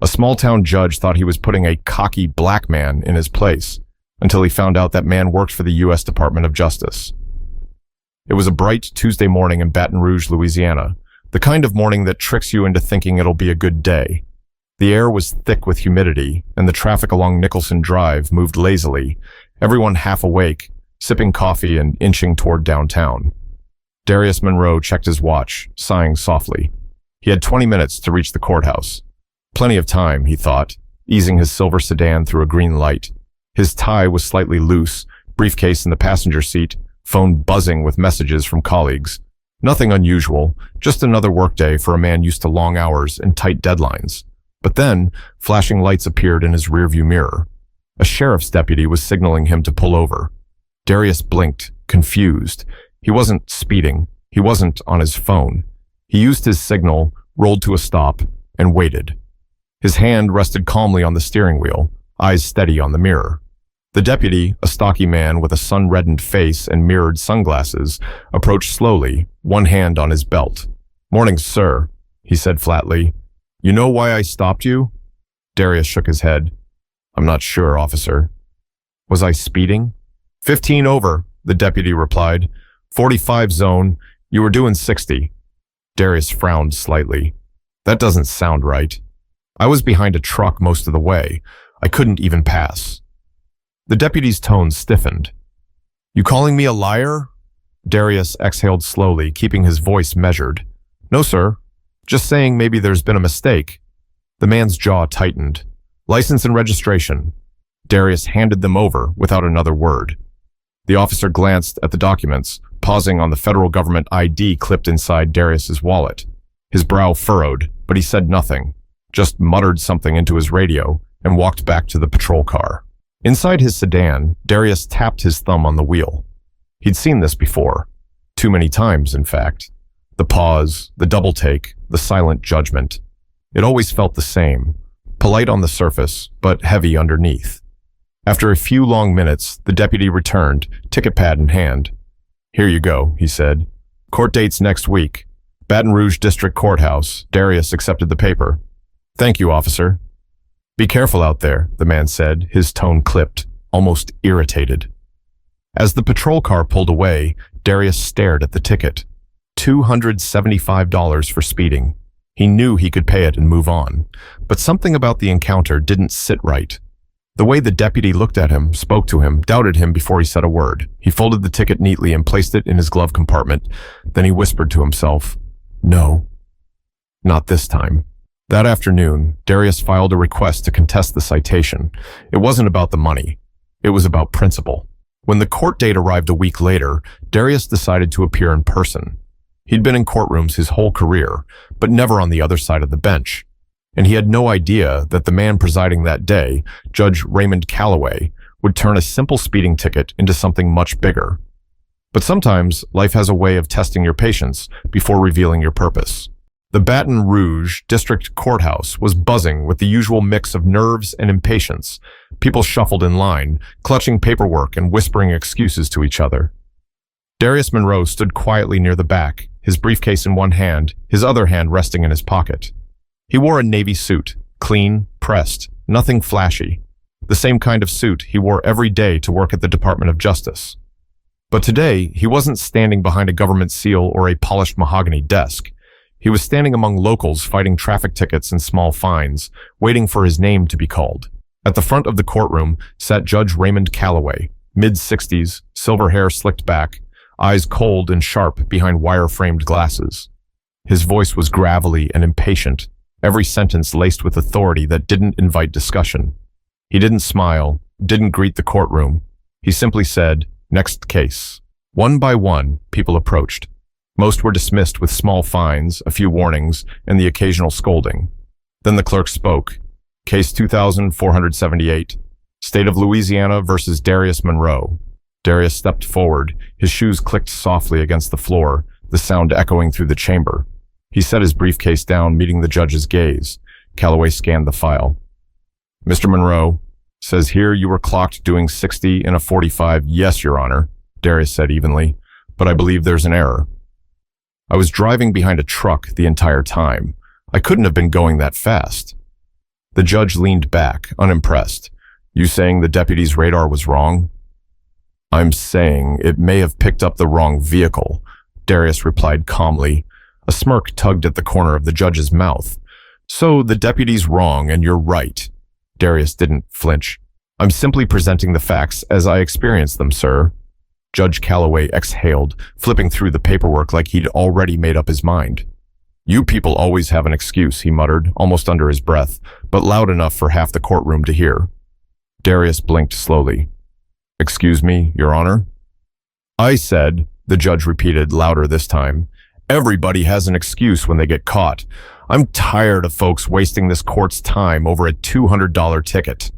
A small-town judge thought he was putting a cocky black man in his place, until he found out that man worked for the U.S. Department of Justice. It was a bright Tuesday morning in Baton Rouge, Louisiana, the kind of morning that tricks you into thinking it'll be a good day. The air was thick with humidity, and the traffic along Nicholson Drive moved lazily, everyone half awake, sipping coffee and inching toward downtown. Darius Monroe checked his watch, sighing softly. He had 20 minutes to reach the courthouse. Plenty of time, he thought, easing his silver sedan through a green light. His tie was slightly loose, briefcase in the passenger seat, phone buzzing with messages from colleagues. Nothing unusual, just another workday for a man used to long hours and tight deadlines. But then, flashing lights appeared in his rearview mirror. A sheriff's deputy was signaling him to pull over. Darius blinked, confused. He wasn't speeding. He wasn't on his phone. He used his signal, rolled to a stop, and waited. His hand rested calmly on the steering wheel, eyes steady on the mirror. The deputy, a stocky man with a sun-reddened face and mirrored sunglasses, approached slowly, one hand on his belt. "Morning, sir," he said flatly. "You know why I stopped you?" Darius shook his head. "I'm not sure, officer." "Was I speeding?" 15 over, the deputy replied. 45 zone. You were doing 60. Darius frowned slightly. That doesn't sound right. I was behind a truck most of the way. I couldn't even pass. The deputy's tone stiffened. "You calling me a liar?" Darius exhaled slowly, keeping his voice measured. "No, sir. Just saying maybe there's been a mistake." The man's jaw tightened. "License and registration." Darius handed them over without another word. The officer glanced at the documents, pausing on the federal government ID clipped inside Darius's wallet. His brow furrowed, but he said nothing, just muttered something into his radio and walked back to the patrol car. Inside his sedan, Darius tapped his thumb on the wheel. He'd seen this before. Too many times, in fact. The pause, the double take, the silent judgment. It always felt the same, polite on the surface, but heavy underneath. After a few long minutes, the deputy returned, ticket pad in hand. "Here you go," he said. "Court date's next week. Baton Rouge District Courthouse." Darius accepted the paper. "Thank you, officer." "Be careful out there," the man said, his tone clipped, almost irritated. As the patrol car pulled away, Darius stared at the ticket. $275 for speeding. He knew he could pay it and move on, but something about the encounter didn't sit right. The way the deputy looked at him, spoke to him, doubted him before he said a word. He folded the ticket neatly and placed it in his glove compartment. Then he whispered to himself, "No, not this time." That afternoon, Darius filed a request to contest the citation. It wasn't about the money. It was about principle. When the court date arrived a week later, Darius decided to appear in person. He'd been in courtrooms his whole career, but never on the other side of the bench. And he had no idea that the man presiding that day, Judge Raymond Calloway, would turn a simple speeding ticket into something much bigger. But sometimes life has a way of testing your patience before revealing your purpose. The Baton Rouge District Courthouse was buzzing with the usual mix of nerves and impatience. People shuffled in line, clutching paperwork and whispering excuses to each other. Darius Monroe stood quietly near the back, his briefcase in one hand, his other hand resting in his pocket. He wore a navy suit, clean, pressed, nothing flashy. The same kind of suit he wore every day to work at the Department of Justice. But today, he wasn't standing behind a government seal or a polished mahogany desk. He was standing among locals fighting traffic tickets and small fines, waiting for his name to be called. At the front of the courtroom sat Judge Raymond Calloway, mid-60s, silver hair slicked back, eyes cold and sharp behind wire-framed glasses. His voice was gravelly and impatient, every sentence laced with authority that didn't invite discussion. He didn't smile, didn't greet the courtroom. He simply said, "Next case." One by one, people approached. Most were dismissed with small fines, a few warnings, and the occasional scolding. Then the clerk spoke. Case 2478, State of Louisiana versus Darius Monroe. Darius stepped forward. His shoes clicked softly against the floor, the sound echoing through the chamber. He set his briefcase down, meeting the judge's gaze. Calloway scanned the file. "Mr. Monroe, says here you were clocked doing 60 in a 45. Yes, Your Honor," Darius said evenly, "but I believe there's an error. I was driving behind a truck the entire time. I couldn't have been going that fast." The judge leaned back, unimpressed. You saying the deputy's radar was wrong? I'm saying it may have picked up the wrong vehicle, Darius replied calmly. A smirk tugged at the corner of the judge's mouth. So the deputy's wrong and you're right. Darius didn't flinch. I'm simply presenting the facts as I experienced them, sir. Judge Calloway exhaled, flipping through the paperwork like he'd already made up his mind. You people always have an excuse, he muttered, almost under his breath, but loud enough for half the courtroom to hear. Darius blinked slowly. Excuse me, Your Honor? I said, the judge repeated, louder this time, everybody has an excuse when they get caught. I'm tired of folks wasting this court's time over a $200 ticket.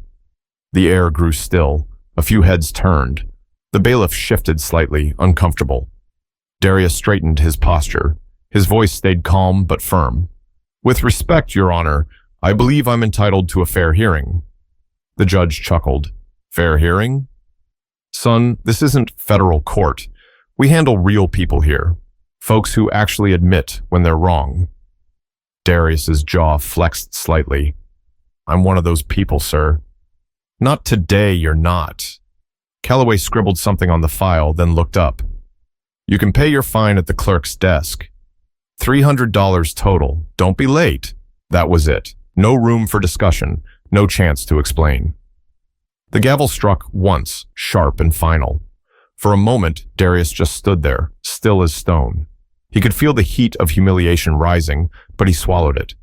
The air grew still. A few heads turned. The bailiff shifted slightly, uncomfortable. Darius straightened his posture. His voice stayed calm but firm. With respect, Your Honor, I believe I'm entitled to a fair hearing. The judge chuckled. Fair hearing? Son, this isn't federal court. We handle real people here. Folks who actually admit when they're wrong. Darius's jaw flexed slightly. I'm one of those people, sir. Not today, you're not. Calloway scribbled something on the file, then looked up. You can pay your fine at the clerk's desk. $300 total. Don't be late. That was it. No room for discussion. No chance to explain. The gavel struck once, sharp and final. For a moment, Darius just stood there, still as stone. He could feel the heat of humiliation rising, but he swallowed it.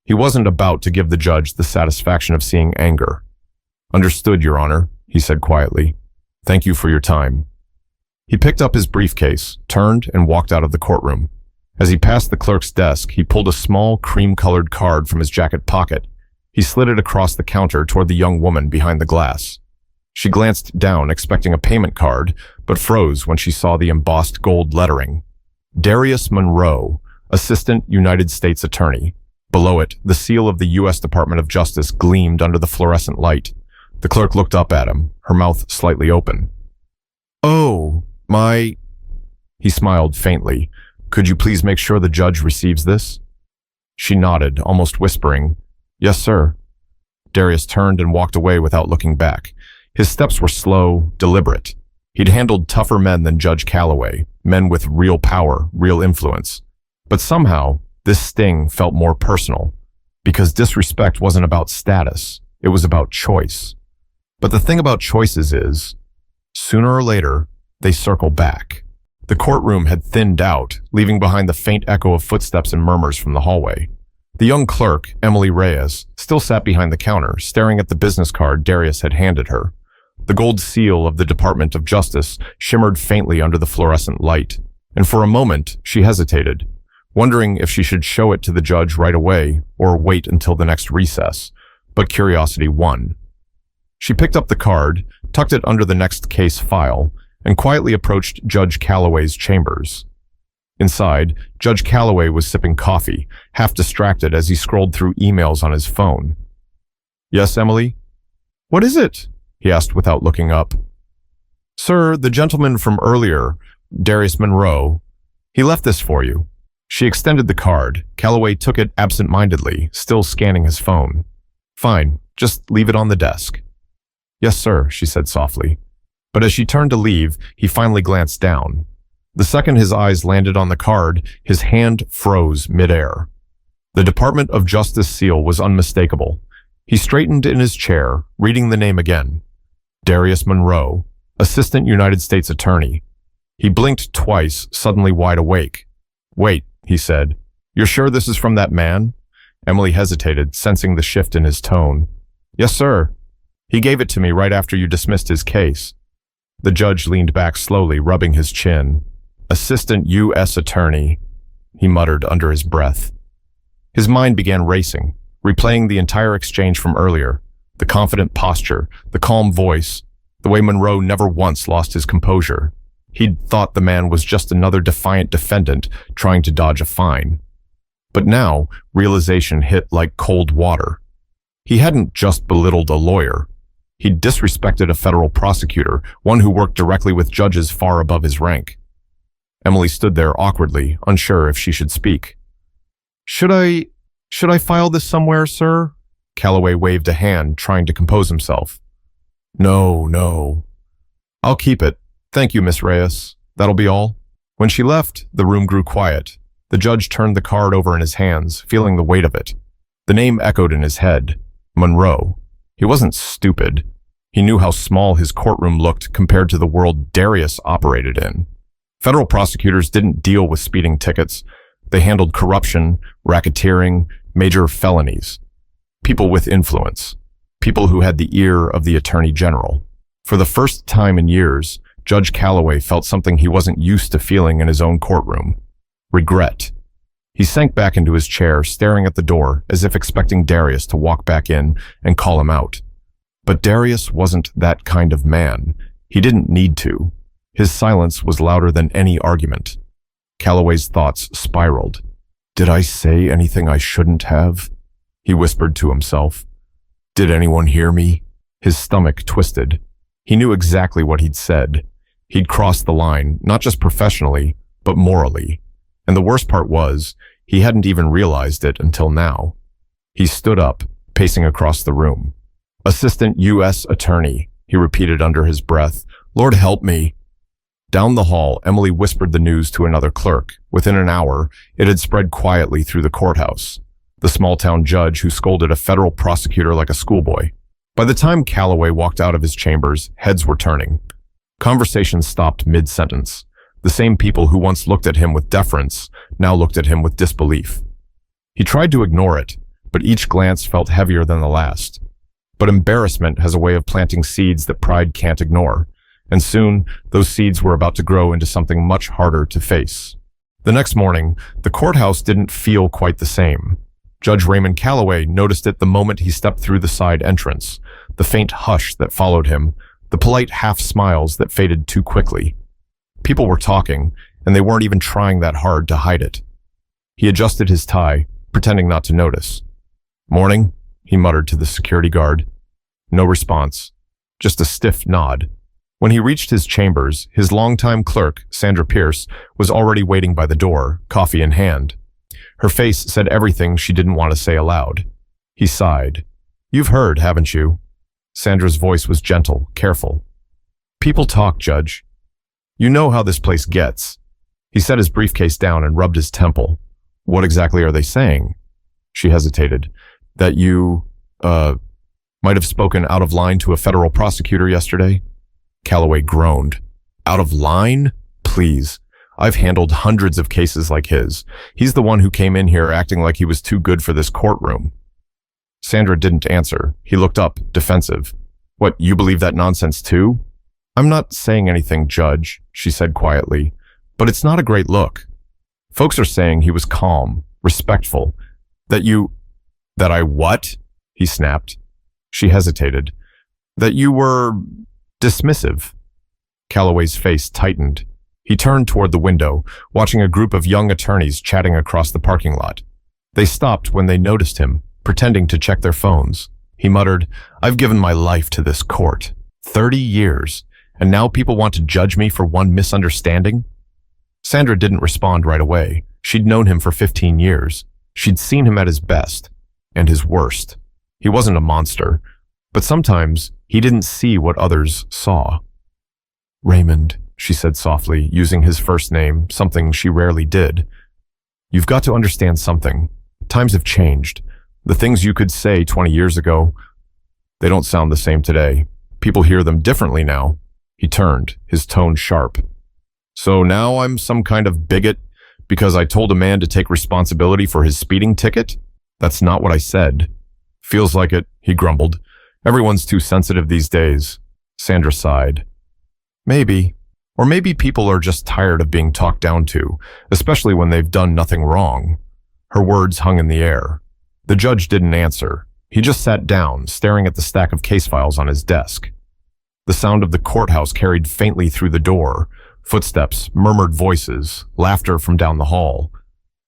He wasn't about to give the judge the satisfaction of seeing anger. Understood, Your Honor, he said quietly. Thank you for your time. He picked up his briefcase, turned, and walked out of the courtroom. As he passed the clerk's desk, he pulled a small, cream-colored card from his jacket pocket. He slid it across the counter toward the young woman behind the glass. She glanced down, expecting a payment card, but froze when she saw the embossed gold lettering. Darius Monroe, Assistant United States Attorney. Below it, the seal of the U.S. Department of Justice gleamed under the fluorescent light. The clerk looked up at him, her mouth slightly open. Oh, my... He smiled faintly. Could you please make sure the judge receives this? She nodded, almost whispering, Yes, sir. Darius turned and walked away without looking back. His steps were slow, deliberate. He'd handled tougher men than Judge Calloway, men with real power, real influence. But somehow, this sting felt more personal, because disrespect wasn't about status, it was about choice. But the thing about choices is, sooner or later, they circle back. The courtroom had thinned out, leaving behind the faint echo of footsteps and murmurs from the hallway. The young clerk, Emily Reyes, still sat behind the counter, staring at the business card Darius had handed her. The gold seal of the Department of Justice shimmered faintly under the fluorescent light, and for a moment she hesitated, wondering if she should show it to the judge right away or wait until the next recess, but curiosity won. She picked up the card, tucked it under the next case file, and quietly approached Judge Calloway's chambers. Inside, Judge Calloway was sipping coffee, half distracted as he scrolled through emails on his phone. Yes, Emily? What is it? He asked without looking up. Sir, the gentleman from earlier, Darius Monroe, he left this for you. She extended the card. Calloway took it absent-mindedly, still scanning his phone. Fine, just leave it on the desk. Yes, sir, she said softly. But as she turned to leave, he finally glanced down. The second his eyes landed on the card, his hand froze midair. The Department of Justice seal was unmistakable. He straightened in his chair, reading the name again. Darius Monroe, Assistant United States Attorney. He blinked twice, suddenly wide awake. Wait, he said. You're sure this is from that man? Emily hesitated, sensing the shift in his tone. Yes, sir. He gave it to me right after you dismissed his case. The judge leaned back slowly, rubbing his chin. Assistant U.S. Attorney, he muttered under his breath. His mind began racing, replaying the entire exchange from earlier, the confident posture, the calm voice, the way Monroe never once lost his composure. He'd thought the man was just another defiant defendant trying to dodge a fine. But now, realization hit like cold water. He hadn't just belittled a lawyer. He'd disrespected a federal prosecutor, one who worked directly with judges far above his rank. Emily stood there awkwardly, unsure if she should speak. Should I file this somewhere, sir? Calloway waved a hand, trying to compose himself. No, no. I'll keep it. Thank you, Miss Reyes. That'll be all. When she left, the room grew quiet. The judge turned the card over in his hands, feeling the weight of it. The name echoed in his head. Monroe. He wasn't stupid. He knew how small his courtroom looked compared to the world Darius operated in. Federal prosecutors didn't deal with speeding tickets. They handled corruption, racketeering, major felonies. People with influence. People who had the ear of the Attorney General. For the first time in years, Judge Calloway felt something he wasn't used to feeling in his own courtroom. Regret. He sank back into his chair, staring at the door as if expecting Darius to walk back in and call him out. But Darius wasn't that kind of man. He didn't need to. His silence was louder than any argument. Calloway's thoughts spiraled. Did I say anything I shouldn't have? He whispered to himself. Did anyone hear me? His stomach twisted. He knew exactly what he'd said. He'd crossed the line, not just professionally, but morally. And the worst part was, he hadn't even realized it until now. He stood up, pacing across the room. Assistant U.S. Attorney, he repeated under his breath. Lord help me. Down the hall, Emily whispered the news to another clerk. Within an hour, it had spread quietly through the courthouse. The small-town judge who scolded a federal prosecutor like a schoolboy. By the time Calloway walked out of his chambers, heads were turning. Conversations stopped mid-sentence. The same people who once looked at him with deference now looked at him with disbelief. He tried to ignore it, but each glance felt heavier than the last. But embarrassment has a way of planting seeds that pride can't ignore, and soon those seeds were about to grow into something much harder to face. The next morning, the courthouse didn't feel quite the same. Judge Raymond Calloway noticed it the moment he stepped through the side entrance, the faint hush that followed him, the polite half-smiles that faded too quickly. People were talking, and they weren't even trying that hard to hide it. He adjusted his tie, pretending not to notice. Morning, he muttered to the security guard. No response, just a stiff nod. When he reached his chambers, his longtime clerk, Sandra Pierce, was already waiting by the door, coffee in hand. Her face said everything she didn't want to say aloud. He sighed. You've heard, haven't you? Sandra's voice was gentle, careful. People talk, Judge. You know how this place gets. He set his briefcase down and rubbed his temple. What exactly are they saying? She hesitated. That you, might have spoken out of line to a federal prosecutor yesterday? Calloway groaned. Out of line? Please. I've handled hundreds of cases like his. He's the one who came in here acting like he was too good for this courtroom. Sandra didn't answer. He looked up, defensive. What, you believe that nonsense too? I'm not saying anything, Judge, she said quietly, but it's not a great look. Folks are saying he was calm, respectful. That I what? He snapped. She hesitated. That you were dismissive. Calloway's face tightened. He turned toward the window, watching a group of young attorneys chatting across the parking lot. They stopped when they noticed him, pretending to check their phones. He muttered, I've given my life to this court. 30 years, and now people want to judge me for one misunderstanding? Sandra didn't respond right away. She'd known him for 15 years. She'd seen him at his best, and his worst. He wasn't a monster, but sometimes he didn't see what others saw. Raymond, she said softly, using his first name, something she rarely did. You've got to understand something. Times have changed. The things you could say 20 years ago, they don't sound the same today. People hear them differently now. He turned, his tone sharp. So now I'm some kind of bigot because I told a man to take responsibility for his speeding ticket? That's not what I said. Feels like it, he grumbled. Everyone's too sensitive these days. Sandra sighed. Maybe. Or maybe people are just tired of being talked down to, especially when they've done nothing wrong. Her words hung in the air. The judge didn't answer. He just sat down, staring at the stack of case files on his desk. The sound of the courthouse carried faintly through the door. Footsteps, murmured voices, laughter from down the hall.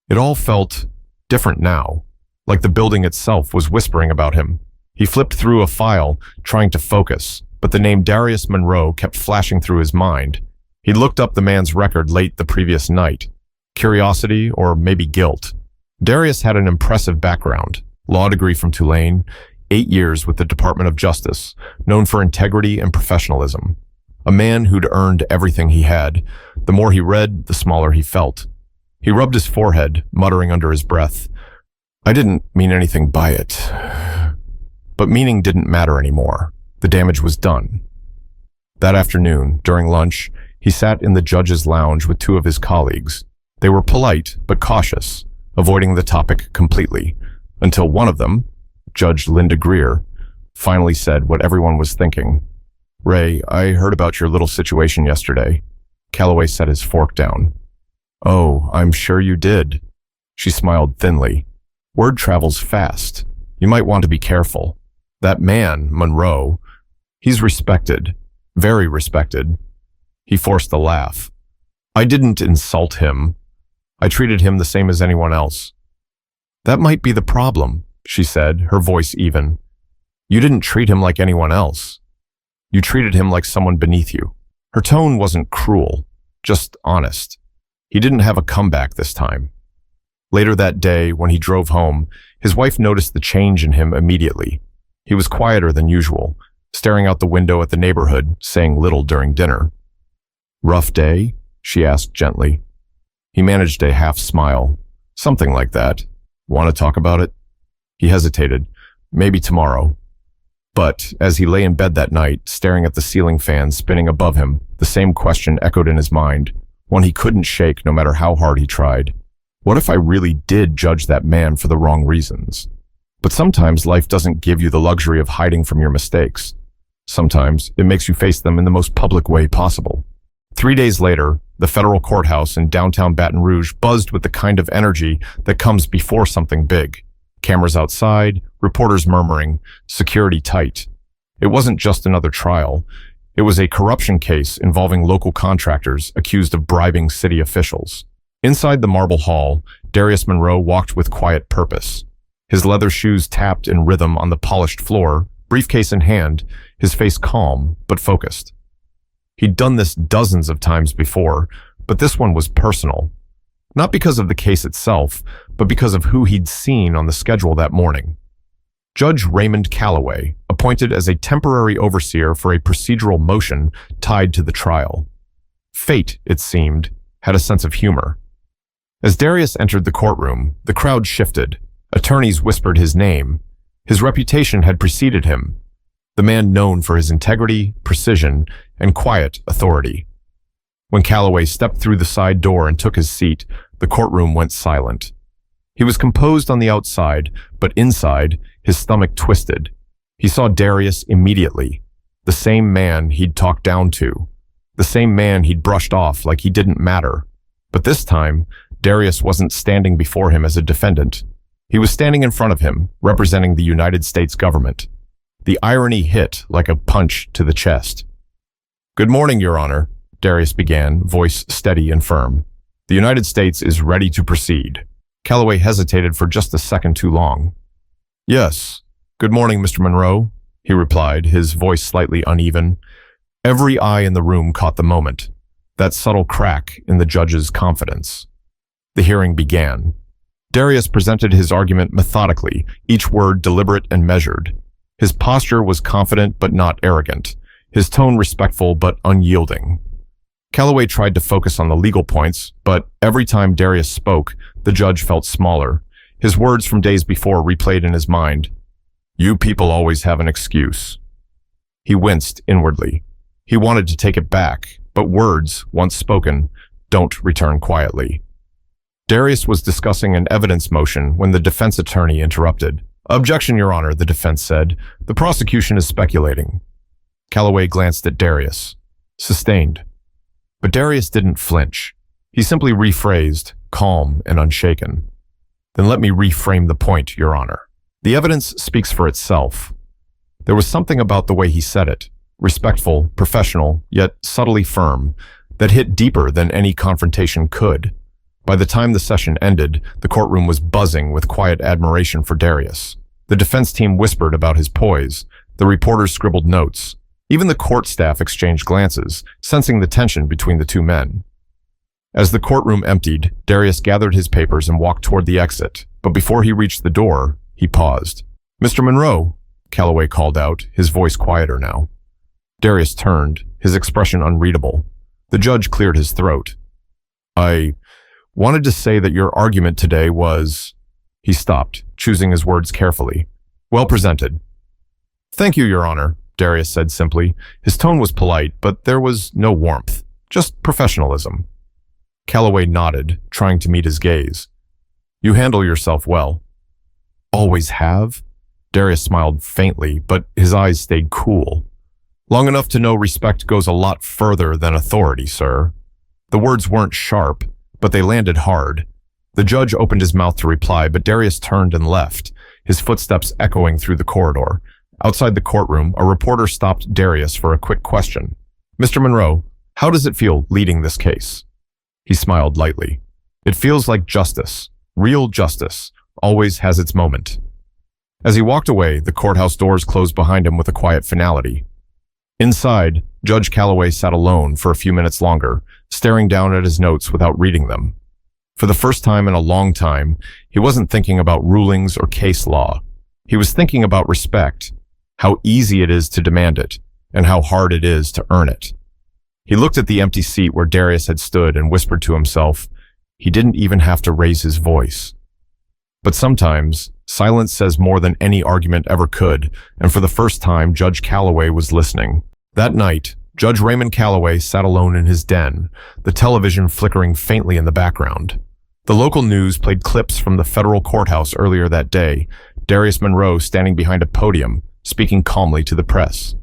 It all felt different now, like the building itself was whispering about him. He flipped through a file, trying to focus, but the name Darius Monroe kept flashing through his mind. He looked up the man's record late the previous night. Curiosity, or maybe guilt. Darius had an impressive background. Law degree from Tulane, 8 years with the Department of Justice, known for integrity and professionalism. A man who'd earned everything he had. The more he read, the smaller he felt. He rubbed his forehead, muttering under his breath, "I didn't mean anything by it." But meaning didn't matter anymore. The damage was done. That afternoon, during lunch, he sat in the judge's lounge with 2 of his colleagues. They were polite but cautious, avoiding the topic completely, until one of them, Judge Linda Greer, finally said what everyone was thinking. "Ray, I heard about your little situation yesterday." Calloway set his fork down. "Oh, I'm sure you did." She smiled thinly. "Word travels fast. You might want to be careful. That man, Monroe, he's respected, very respected." He forced a laugh. "I didn't insult him. I treated him the same as anyone else." "That might be the problem," she said, her voice even. "You didn't treat him like anyone else. You treated him like someone beneath you." Her tone wasn't cruel, just honest. He didn't have a comeback this time. Later that day, when he drove home, his wife noticed the change in him immediately. He was quieter than usual, staring out the window at the neighborhood, saying little during dinner. "Rough day?" she asked gently. He managed a half smile. "Something like that. Want to talk about it?" He hesitated. "Maybe tomorrow." But as he lay in bed that night, staring at the ceiling fan spinning above him, the same question echoed in his mind, one he couldn't shake no matter how hard he tried. What if I really did judge that man for the wrong reasons? But sometimes life doesn't give you the luxury of hiding from your mistakes. Sometimes it makes you face them in the most public way possible. 3 days later, the federal courthouse in downtown Baton Rouge buzzed with the kind of energy that comes before something big. Cameras outside, reporters murmuring, security tight. It wasn't just another trial. It was a corruption case involving local contractors accused of bribing city officials. Inside the marble hall, Darius Monroe walked with quiet purpose. His leather shoes tapped in rhythm on the polished floor, briefcase in hand, his face calm but focused. He'd done this dozens of times before, but this one was personal. Not because of the case itself, but because of who he'd seen on the schedule that morning. Judge Raymond Calloway, appointed as a temporary overseer for a procedural motion tied to the trial. Fate, it seemed, had a sense of humor. As Darius entered the courtroom, the crowd shifted. Attorneys whispered his name. His reputation had preceded him, the man known for his integrity, precision, and quiet authority. When Calloway stepped through the side door and took his seat, the courtroom went silent. He was composed on the outside, but inside, his stomach twisted. He saw Darius immediately, the same man he'd talked down to, the same man he'd brushed off like he didn't matter. But this time, Darius wasn't standing before him as a defendant. He was standing in front of him, representing the United States government. The irony hit like a punch to the chest. "Good morning, Your Honor," Darius began, voice steady and firm. "The United States is ready to proceed." Calloway hesitated for just a second too long. "Yes. Good morning, Mr. Monroe," he replied, his voice slightly uneven. Every eye in the room caught the moment, that subtle crack in the judge's confidence. The hearing began. Darius presented his argument methodically, each word deliberate and measured. His posture was confident but not arrogant, his tone respectful but unyielding. Calloway tried to focus on the legal points, but every time Darius spoke, the judge felt smaller. His words from days before replayed in his mind. "You people always have an excuse." He winced inwardly. He wanted to take it back, but words, once spoken, don't return quietly. Darius was discussing an evidence motion when the defense attorney interrupted. "Objection, Your Honor," the defense said. "The prosecution is speculating." Calloway glanced at Darius. Sustained. But Darius didn't flinch. He simply rephrased, calm and unshaken. "Then let me reframe the point, Your Honor. The evidence speaks for itself." There was something about the way he said it, respectful, professional, yet subtly firm, that hit deeper than any confrontation could. By the time the session ended, the courtroom was buzzing with quiet admiration for Darius. The defense team whispered about his poise. The reporters scribbled notes. Even the court staff exchanged glances, sensing the tension between the two men. As the courtroom emptied, Darius gathered his papers and walked toward the exit, but before he reached the door, he paused. "Mr. Monroe," Calloway called out, his voice quieter now. Darius turned, his expression unreadable. The judge cleared his throat. I wanted to say that your argument today was... He stopped, choosing his words carefully. Well presented. Thank you, Your Honor, Darius said simply. His tone was polite, but there was no warmth, just professionalism. Calloway nodded, trying to meet his gaze. You handle yourself well. Always have? Darius smiled faintly, but his eyes stayed cool. Long enough to know respect goes a lot further than authority, sir. The words weren't sharp, but they landed hard. The judge opened his mouth to reply, but Darius turned and left, his footsteps echoing through the corridor. Outside the courtroom, a reporter stopped Darius for a quick question. Mr. Monroe, how does it feel leading this case? He smiled lightly. It feels like justice, real justice, always has its moment. As he walked away, the courthouse doors closed behind him with a quiet finality. Inside, Judge Calloway sat alone for a few minutes longer, staring down at his notes without reading them. For the first time in a long time, he wasn't thinking about rulings or case law. He was thinking about respect, how easy it is to demand it, and how hard it is to earn it. He looked at the empty seat where Darius had stood and whispered to himself, he didn't even have to raise his voice. But sometimes, silence says more than any argument ever could, and for the first time, Judge Calloway was listening. That night, Judge Raymond Calloway sat alone in his den, the television flickering faintly in the background. The local news played clips from the federal courthouse earlier that day, Darius Monroe standing behind a podium, speaking calmly to the press.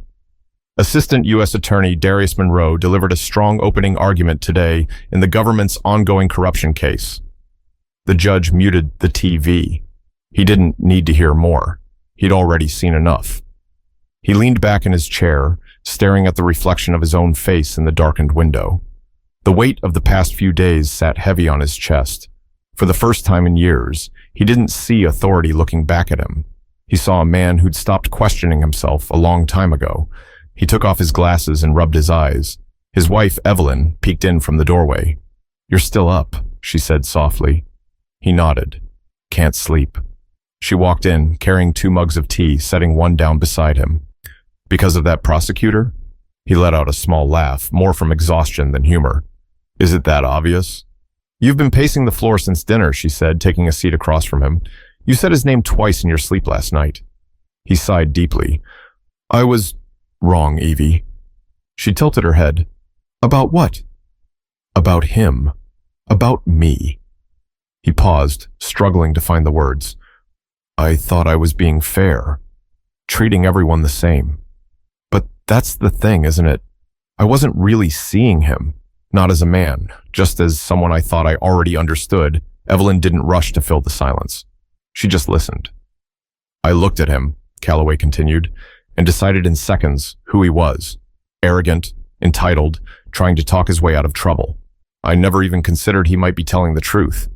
Assistant U.S. Attorney Darius Monroe delivered a strong opening argument today in the government's ongoing corruption case. The judge muted the TV. He didn't need to hear more. He'd already seen enough. He leaned back in his chair, staring at the reflection of his own face in the darkened window. The weight of the past few days sat heavy on his chest. For the first time in years, he didn't see authority looking back at him. He saw a man who'd stopped questioning himself a long time ago. He took off his glasses and rubbed his eyes. His wife, Evelyn, peeked in from the doorway. You're still up, she said softly. He nodded. Can't sleep. She walked in, carrying 2 mugs of tea, setting one down beside him. Because of that prosecutor? He let out a small laugh, more from exhaustion than humor. Is it that obvious? You've been pacing the floor since dinner, she said, taking a seat across from him. You said his name twice in your sleep last night. He sighed deeply. I was wrong, Evie. She tilted her head. About what? About him. About me. He paused, struggling to find the words. I thought I was being fair, treating everyone the same. But that's the thing, isn't it? I wasn't really seeing him, not as a man, just as someone I thought I already understood. Evelyn didn't rush to fill the silence. She just listened. I looked at him, Calloway continued, and decided in seconds who he was. Arrogant, entitled, trying to talk his way out of trouble. I never even considered he might be telling the truth.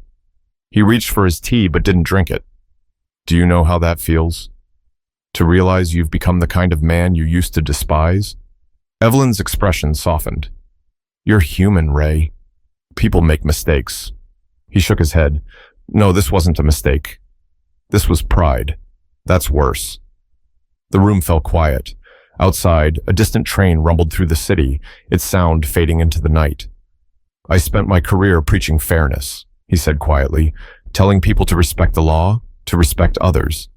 He reached for his tea but didn't drink it. Do you know how that feels? To realize you've become the kind of man you used to despise? Evelyn's expression softened. You're human, Ray. People make mistakes. He shook his head. No, this wasn't a mistake. This was pride. That's worse. The room fell quiet. Outside, a distant train rumbled through the city, its sound fading into the night. I spent my career preaching fairness, he said quietly, telling people to respect the law, to respect others.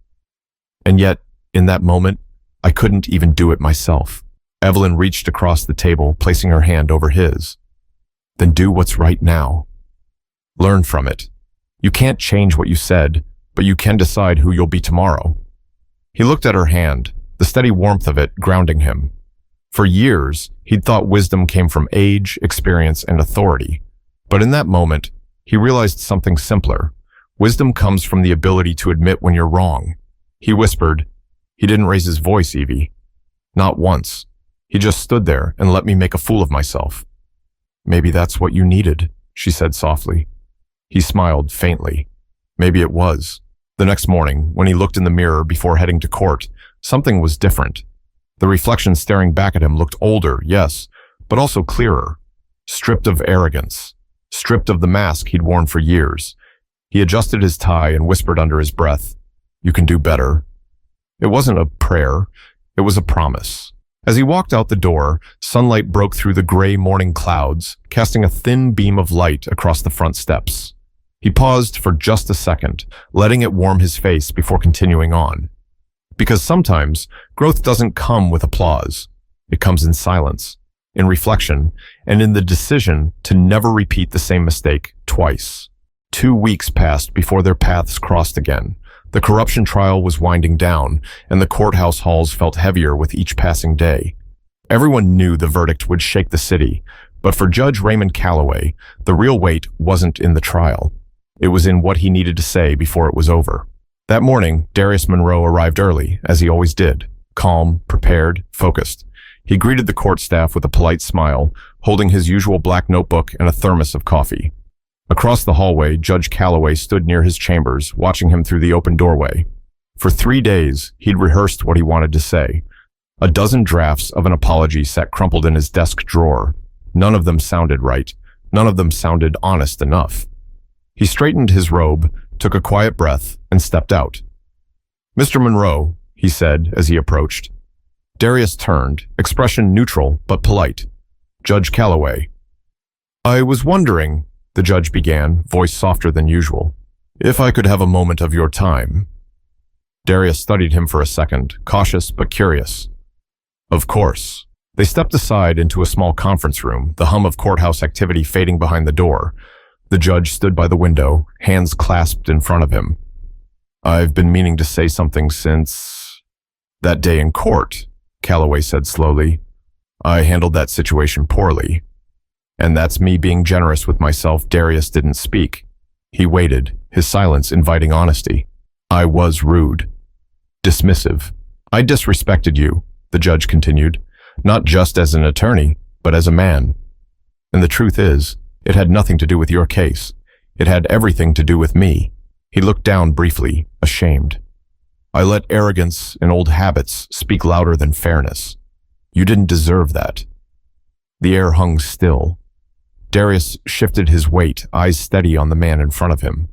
And yet, in that moment, I couldn't even do it myself. Evelyn reached across the table, placing her hand over his. Then do what's right now. Learn from it. You can't change what you said, but you can decide who you'll be tomorrow. He looked at her hand, the steady warmth of it grounding him. For years, he'd thought wisdom came from age, experience, and authority. But in that moment, he realized something simpler. Wisdom comes from the ability to admit when you're wrong. He whispered. He didn't raise his voice, Evie. Not once. He just stood there and let me make a fool of myself. Maybe that's what you needed, she said softly. He smiled faintly. Maybe it was. The next morning, when he looked in the mirror before heading to court, something was different. The reflection staring back at him looked older, yes, but also clearer. Stripped of arrogance. Stripped of the mask he'd worn for years. He adjusted his tie and whispered under his breath, You can do better. It wasn't a prayer, it was a promise. As he walked out the door, sunlight broke through the gray morning clouds, casting a thin beam of light across the front steps. He paused for just a second, letting it warm his face before continuing on. Because sometimes, growth doesn't come with applause. It comes in silence, in reflection, and in the decision to never repeat the same mistake twice. 2 weeks passed before their paths crossed again. The corruption trial was winding down, and the courthouse halls felt heavier with each passing day. Everyone knew the verdict would shake the city, but for Judge Raymond Calloway, the real weight wasn't in the trial. It was in what he needed to say before it was over. That morning, Darius Monroe arrived early, as he always did, calm, prepared, focused. He greeted the court staff with a polite smile, holding his usual black notebook and a thermos of coffee. Across the hallway, Judge Calloway stood near his chambers, watching him through the open doorway. For 3 days, he'd rehearsed what he wanted to say. A dozen drafts of an apology sat crumpled in his desk drawer. None of them sounded right. None of them sounded honest enough. He straightened his robe, took a quiet breath, and stepped out. "Mr. Monroe," he said as he approached. Darius turned, expression neutral but polite. "Judge Calloway." "I was wondering," the judge began, voice softer than usual, "if I could have a moment of your time." Darius studied him for a second, cautious but curious. "Of course." They stepped aside into a small conference room, the hum of courthouse activity fading behind the door. The judge stood by the window, hands clasped in front of him. "I've been meaning to say something since that day in court," Calloway said slowly. "I handled that situation poorly. And that's me being generous with myself." Darius didn't speak. He waited, his silence inviting honesty. "I was rude. Dismissive. I disrespected you," the judge continued, "not just as an attorney, but as a man. And the truth is, it had nothing to do with your case. It had everything to do with me." He looked down briefly, ashamed. "I let arrogance and old habits speak louder than fairness. You didn't deserve that." The air hung still. Darius shifted his weight, eyes steady on the man in front of him.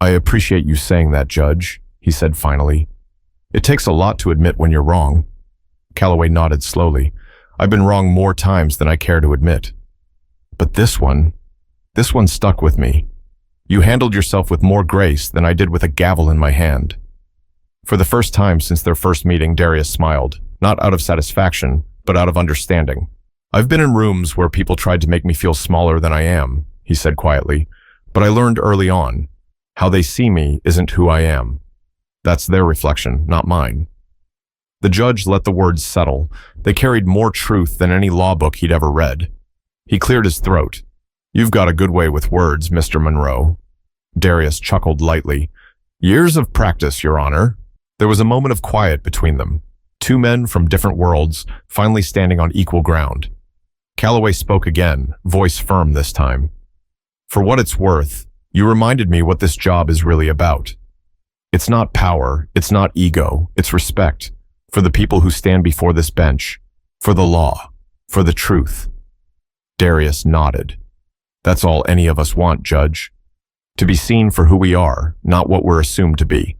"I appreciate you saying that, Judge," he said finally. "It takes a lot to admit when you're wrong." Calloway nodded slowly. "I've been wrong more times than I care to admit. But this one stuck with me. You handled yourself with more grace than I did with a gavel in my hand." For the first time since their first meeting, Darius smiled, not out of satisfaction, but out of understanding. "I've been in rooms where people tried to make me feel smaller than I am," he said quietly, "but I learned early on, how they see me isn't who I am. That's their reflection, not mine." The judge let the words settle. They carried more truth than any law book he'd ever read. He cleared his throat. "You've got a good way with words, Mr. Monroe." Darius chuckled lightly. "Years of practice, Your Honor." There was a moment of quiet between them. Two men from different worlds, finally standing on equal ground. Calloway spoke again, voice firm this time. "For what it's worth, you reminded me what this job is really about. It's not power, it's not ego, it's respect. For the people who stand before this bench, for the law, for the truth." Darius nodded. "That's all any of us want, Judge. To be seen for who we are, not what we're assumed to be."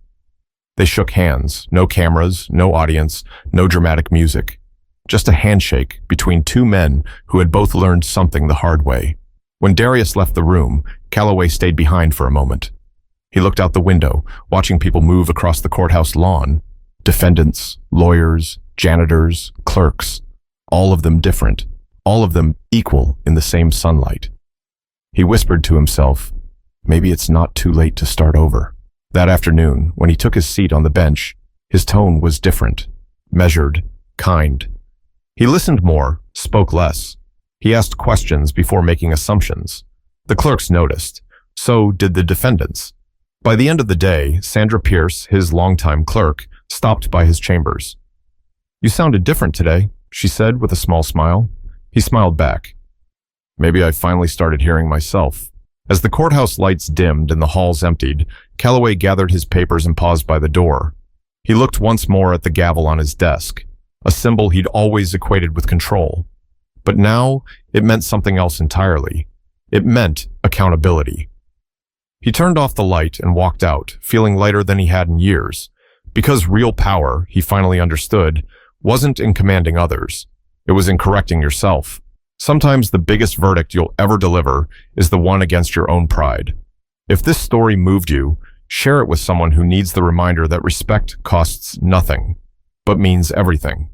They shook hands, no cameras, no audience, no dramatic music. Just a handshake between two men who had both learned something the hard way. When Darius left the room, Calloway stayed behind for a moment. He looked out the window, watching people move across the courthouse lawn. Defendants, lawyers, janitors, clerks, all of them different, all of them equal in the same sunlight. He whispered to himself, maybe it's not too late to start over. That afternoon, when he took his seat on the bench, his tone was different, measured, kind. He listened more, spoke less. He asked questions before making assumptions. The clerks noticed. So did the defendants. By the end of the day, Sandra Pierce, his longtime clerk, stopped by his chambers. "You sounded different today," she said with a small smile. He smiled back. "Maybe I finally started hearing myself." As the courthouse lights dimmed and the halls emptied, Calloway gathered his papers and paused by the door. He looked once more at the gavel on his desk, a symbol he'd always equated with control. But now, it meant something else entirely. It meant accountability. He turned off the light and walked out, feeling lighter than he had in years. Because real power, he finally understood, wasn't in commanding others. It was in correcting yourself. Sometimes the biggest verdict you'll ever deliver is the one against your own pride. If this story moved you, share it with someone who needs the reminder that respect costs nothing, but means everything.